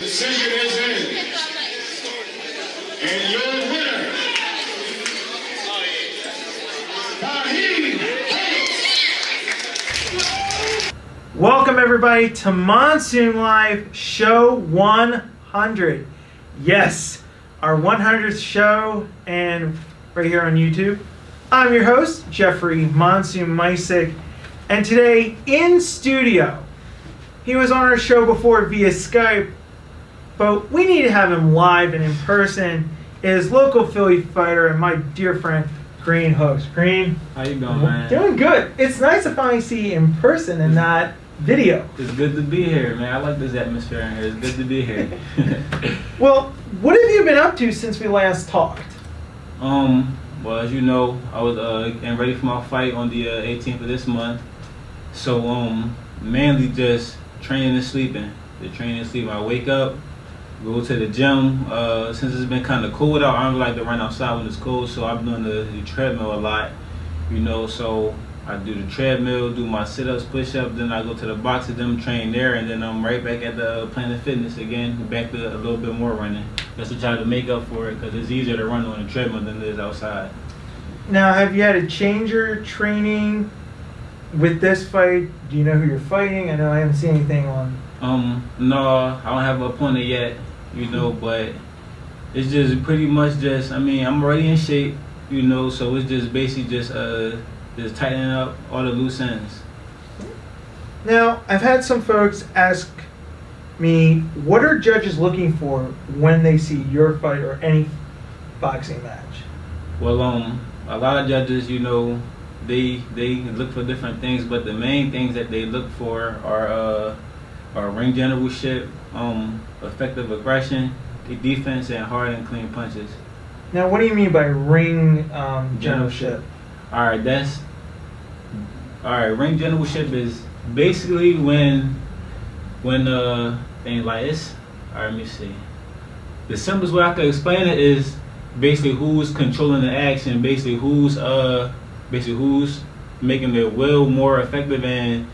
Decision is in. And your winner, Kieran Tae Hooks. Welcome everybody to Monsoon Live Show 100. Yes, our 100th show, and right here on YouTube. I'm your host, Jeffrey Monsoon Mysick, and today in studio, he was on our show before via Skype, but we need to have him live and in person, is local Philly fighter and my dear friend, Kieran Hooks. Kieran, how you doing, man? Doing good. It's nice to finally see you in person and not video. It's good to be here, man. I like this atmosphere in here. It's good to be here. Well, what have you been up to since we last talked? Well, as you know, I was getting ready for my fight on the 18th of this month. So, mainly just training and sleeping. The training and sleeping. I wake up, go to the gym. Since it's been kind of cold out, I don't like to run outside when it's cold, so I'm doing the treadmill a lot, you know. So I do the treadmill, do my sit-ups, push-ups, then I go to the boxing gym, train there, and then I'm right back at the Planet Fitness again, back to a little bit more running. Just to try to make up for it, because it's easier to run on the treadmill than it is outside. Now, have you had to change your training with this fight? Do you know who you're fighting? I know I haven't seen anything on. No, I don't have an opponent yet, you know, but it's just pretty much just, I mean, I'm already in shape, you know, so it's just basically just tightening up all the loose ends. Now, I've had some folks ask me, what are judges looking for when they see your fight or any boxing match? Well, a lot of judges, you know, they look for different things, but the main things that they look for are ring generalship, effective aggression, defense, and hard and clean punches. Now, what do you mean by ring generalship? All right, ring generalship is basically when things like this. All right, let me see. The simplest way I can explain it is basically who's controlling the action, basically who's making their will more effective and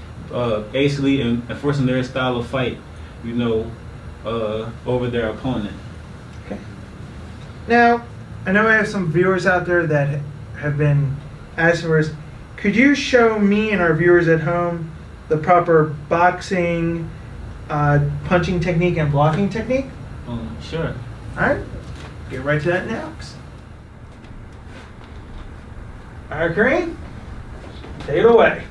basically enforcing their style of fight, you know, over their opponent. Okay. Now, I know I have some viewers out there that have been asking for us. Could you show me and our viewers at home the proper boxing, punching technique and blocking technique? Sure. All right. Get right to that now. All right, Kieran, take it away.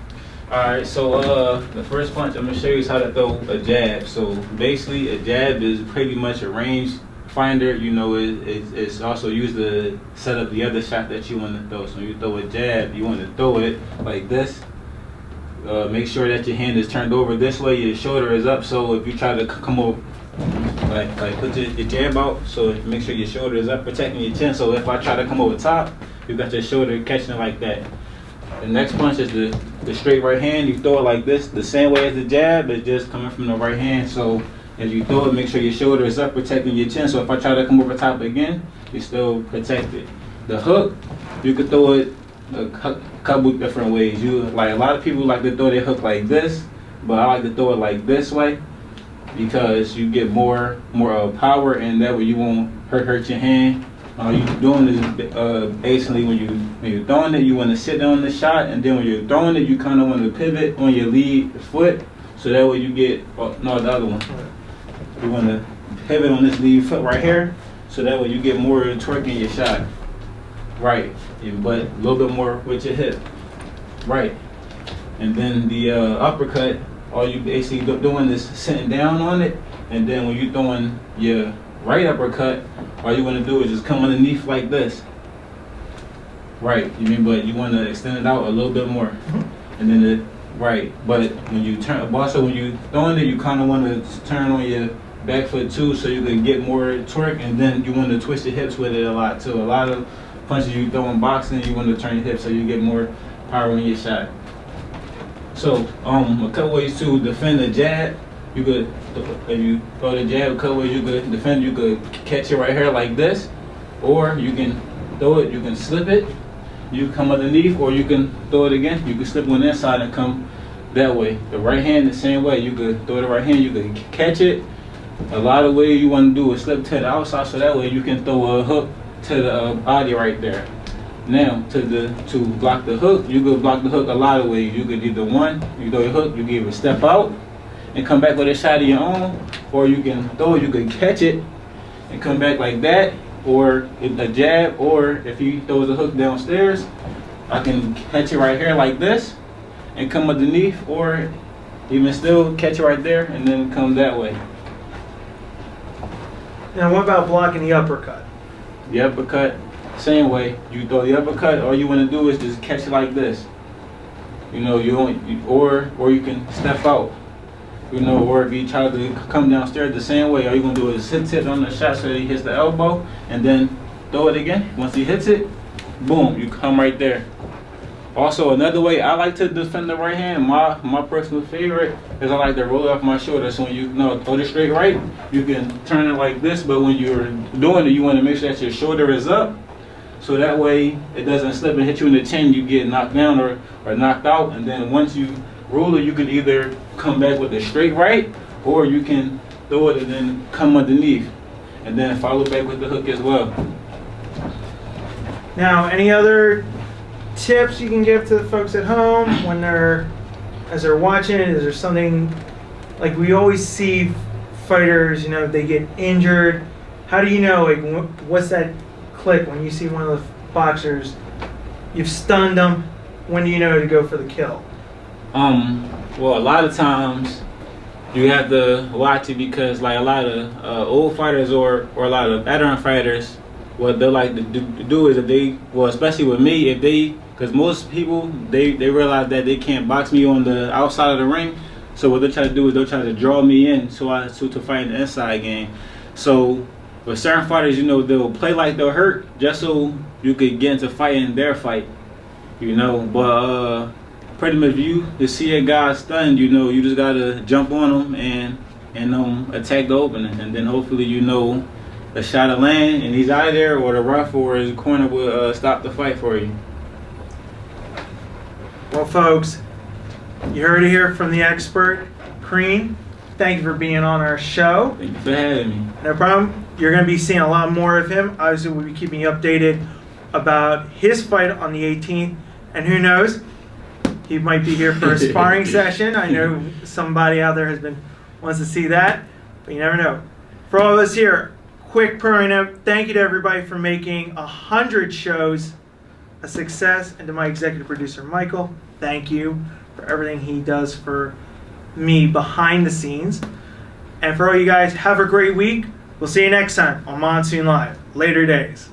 Alright, so the first punch I'm going to show you is how to throw a jab. So basically a jab is pretty much a range finder, you know. It's also used to set up the other shot that you want to throw. So when you throw a jab, you want to throw it like this. Make sure that your hand is turned over this way, your shoulder is up, so if you try to come over, like put your jab out, so make sure your shoulder is up, protecting your chin. So if I try to come over top, you got your shoulder catching it like that. The next punch is the straight right hand. You throw it like this, the same way as the jab, it's just coming from the right hand. So as you throw it, make sure your shoulder is up, protecting your chin. So if I try to come over top again, you're still protected. The hook, you could throw it a couple different ways. A lot of people like to throw their hook like this, but I like to throw it like this way because you get more power, and that way you won't hurt your hand. All you're doing is basically when you're throwing it, you want to sit down the shot, and then when you're throwing it, you kind of want to pivot on your lead foot, so that way you get the other one. You want to pivot on this lead foot right here, so that way you get more torque in your shot. Right, but a little bit more with your hip. Right, and then the uppercut, all you basically doing is sitting down on it, and then when you're throwing your right uppercut, all you want to do is just come underneath like this. Right, but you want to extend it out a little bit more. And then but when you turn, also when you throwing it, you kind of want to turn on your back foot too, so you can get more torque, and then you want to twist your hips with it a lot too. A lot of punches you throw in boxing, you want to turn your hips so you get more power in your shot. So a couple ways to defend the jab. You could, if you throw the jab a couple ways, you could defend. You could catch it right here like this, or you can throw it. You can slip it. You come underneath, or you can throw it again. You can slip on that side and come that way. The right hand, the same way. You could throw the right hand. You could catch it A lot of ways you want to do is slip to the outside, so that way you can throw a hook to the body right there. Now, to block the hook, you could block the hook a lot of ways. You could either you throw your hook, you can either step out and come back with a shot of your own, or you can throw it, you can catch it and come back like that, or a jab, or if he throws a hook downstairs, I can catch it right here like this and come underneath, or even still catch it right there and then come that way. Now, what about blocking the uppercut? The uppercut, same way. You throw the uppercut, all you want to do is just catch it like this. You know, or you can step out. You know, or if you try to come downstairs the same way, all you're gonna do is hit it on the shot so that he hits the elbow, and then throw it again. Once he hits it, boom, you come right there. Also, another way I like to defend the right hand, my personal favorite, is I like to roll it off my shoulder. So when you throw the straight right, you can turn it like this, but when you're doing it, you want to make sure that your shoulder is up, so that way it doesn't slip and hit you in the chin, you get knocked down or knocked out. And then once you roll it, you can either come back with the straight right, or you can throw it and then come underneath, and then follow back with the hook as well. Now, any other tips you can give to the folks at home when as they're watching? Is there something, like we always see fighters, you know, they get injured. How do you know, like, what's that click when you see one of the boxers, you've stunned them? When do you know to go for the kill? Well, a lot of times you have to watch it, because like a lot of old fighters or a lot of veteran fighters, what they like to do is, if they, well, especially with me, if they, because most people, they realize that they can't box me on the outside of the ring, so what they try to do is they'll try to draw me in to fight in the inside game. So with certain fighters, you know, they'll play like they'll hurt just so you could get into fighting their fight, you know. But pretty much, you to see a guy stunned, you know, you just gotta jump on him and attack the opening, and then hopefully, you know, a shot of land and he's out of there, or the ref or his corner will stop the fight for you. Well, folks, you heard it here from the expert, Kieran. Thank you for being on our show. Thank you for having me. No problem. You're going to be seeing a lot more of him. Obviously, we'll be keeping you updated about his fight on the 18th. And who knows, he might be here for a sparring session. I know somebody out there wants to see that, but you never know. For all of us here, quick programming note. Thank you to everybody for making 100 shows a success, and to my executive producer, Michael, thank you for everything he does for me behind the scenes. And for all you guys, have a great week. We'll see you next time on Monsoon Live. Later days.